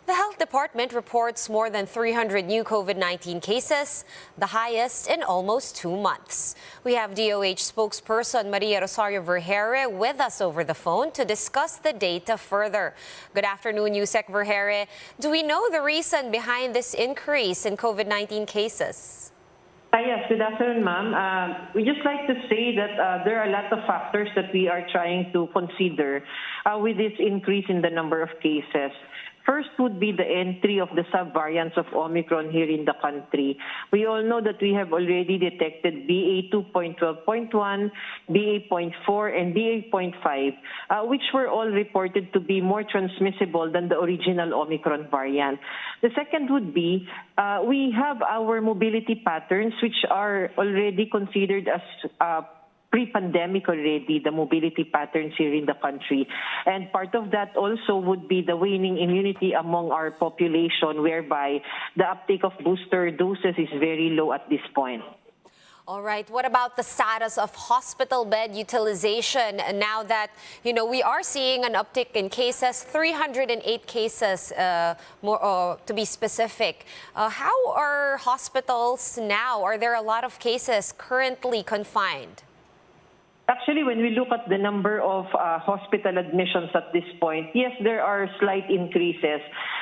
The health department reports more than 300 new COVID-19 cases, the highest in almost 2 months. We have DOH spokesperson Rosario Vergeire with us over the phone to discuss the data further. Good afternoon, Usec Vergeire. Do we know the reason behind this increase in COVID-19 cases? Yes, good afternoon, ma'am. We just like to say that there are a lot of factors that we are trying to consider with this increase in the number of cases. First would be the entry of the subvariants of Omicron here in the country. We all know that we have already detected BA2.12.1, BA.4, and BA.5, which were all reported to be more transmissible than the original Omicron variant. The second would be we have our mobility patterns, which are already considered as pre-pandemic already, the mobility patterns here in the country. And part of that also would be the waning immunity among our population, whereby the uptake of booster doses is very low at this point. All right. What about the status of hospital bed utilization now that, we are seeing an uptick in cases, 308 cases more to be specific. How are hospitals now? Are there a lot of cases currently confined? Actually, when we look at the number of hospital admissions at this point, yes, there are slight increases,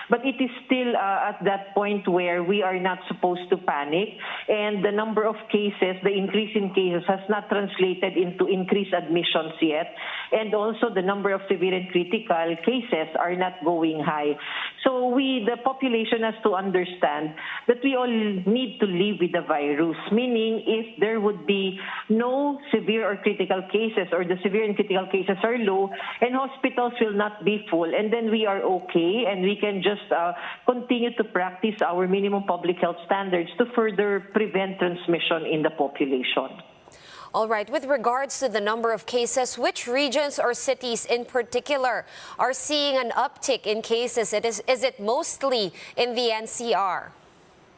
but it is still at that point where we are not supposed to panic. And the number of cases, the increase in cases has not translated into increased admissions yet. And also the number of severe and critical cases are not going high. So the population has to understand that we all need to live with the virus, meaning if there would be no severe or critical cases, or the severe and critical cases are low, and hospitals will not be full, and then we are okay, and we can just continue to practice our minimum public health standards to further prevent transmission in the population. All right. With regards to the number of cases, which regions or cities in particular are seeing an uptick in cases? Is it mostly in the NCR?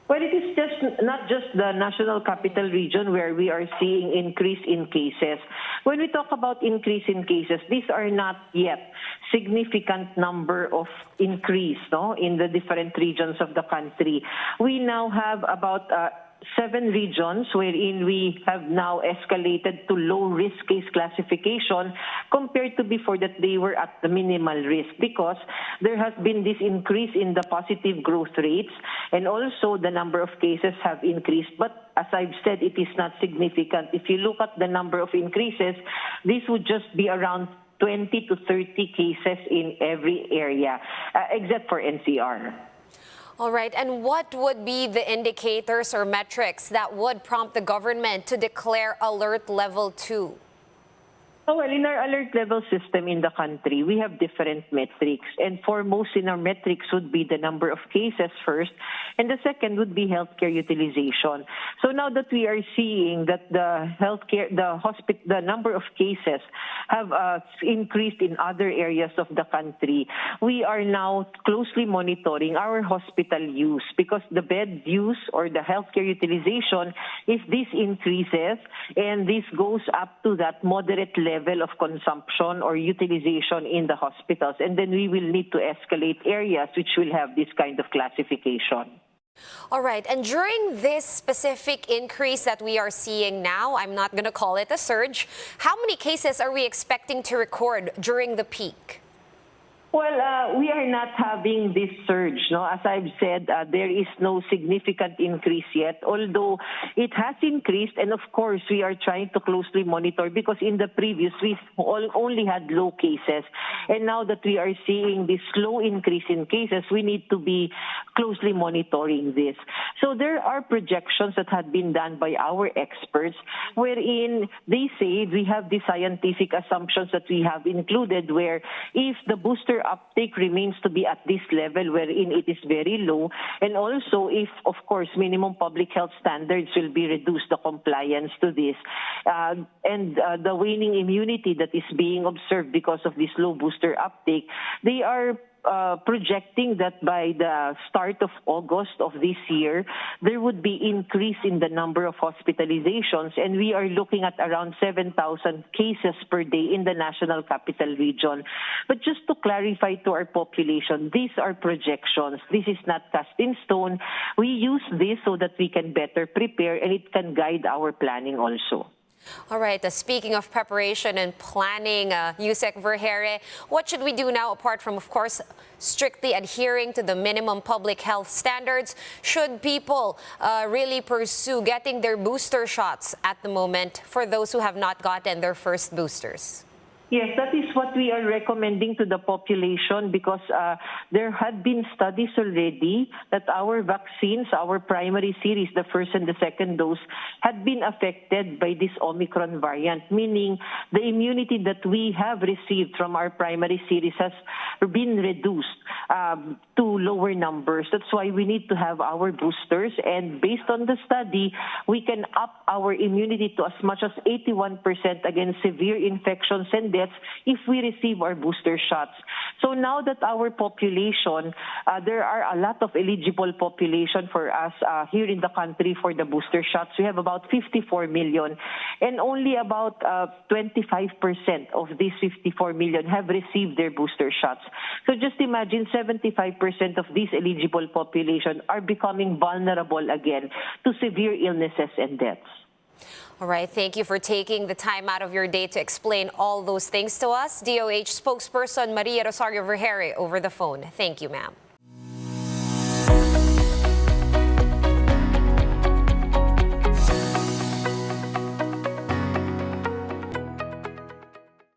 Well, it is not just the National Capital Region where we are seeing increase in cases. When we talk about increase in cases, these are not yet significant number of increase in the different regions of the country. We now have about 7 regions wherein we have now escalated to low-risk case classification compared to before that they were at the minimal risk, because there has been this increase in the positive growth rates, and also the number of cases have increased. But as I've said, it is not significant. If you look at the number of increases, this would just be around 20 to 30 cases in every area, except for NCR. All right. And what would be the indicators or metrics that would prompt the government to declare alert level 2? Well, in our alert level system in the country, we have different metrics. And foremost in our metrics would be the number of cases first, and the second would be healthcare utilization. So now that we are seeing that the number of cases have increased in other areas of the country, we are now closely monitoring our hospital use, because the bed use or the healthcare utilization, if this increases and this goes up to that moderate level of consumption or utilization in the hospitals, and then we will need to escalate areas which will have this kind of classification. All right. And during this specific increase that we are seeing now, I'm not going to call it a surge, how many cases are we expecting to record during the peak? Well, we are not having this surge. As I've said, there is no significant increase yet, although it has increased. And of course, we are trying to closely monitor, because in the previous, we only had low cases. And now that we are seeing this slow increase in cases, we need to be closely monitoring this. So there are projections that have been done by our experts, wherein they say we have the scientific assumptions that we have included, where if the booster uptake remains to be at this level wherein it is very low, and also if, of course, minimum public health standards will be reduced, the compliance to this, and the waning immunity that is being observed because of this low booster uptake, they are projecting that by the start of August of this year, there would be increase in the number of hospitalizations, and we are looking at around 7,000 cases per day in the National Capital Region. But just to clarify to our population, these are projections. This is not cast in stone. We use this so that we can better prepare, and it can guide our planning also. All right, speaking of preparation and planning, Usec Vergeire, what should we do now apart from, of course, strictly adhering to the minimum public health standards? Should people really pursue getting their booster shots at the moment for those who have not gotten their first boosters? Yes, that is what we are recommending to the population because there had been studies already that our vaccines, our primary series, the first and the second dose, had been affected by this Omicron variant, meaning the immunity that we have received from our primary series has been reduced to lower numbers. That's why we need to have our boosters, and based on the study, we can up our immunity to as much as 81% against severe infections and deaths if we receive our booster shots. So now that our population, there are a lot of eligible population for us here in the country for the booster shots. We have about 54 million, and only about 25% of these 54 million have received their booster shots. So just imagine 75% of these eligible population are becoming vulnerable again to severe illnesses and deaths. All right, thank you for taking the time out of your day to explain all those things to us. DOH spokesperson Maria Rosario Vergeire over the phone. Thank you, ma'am.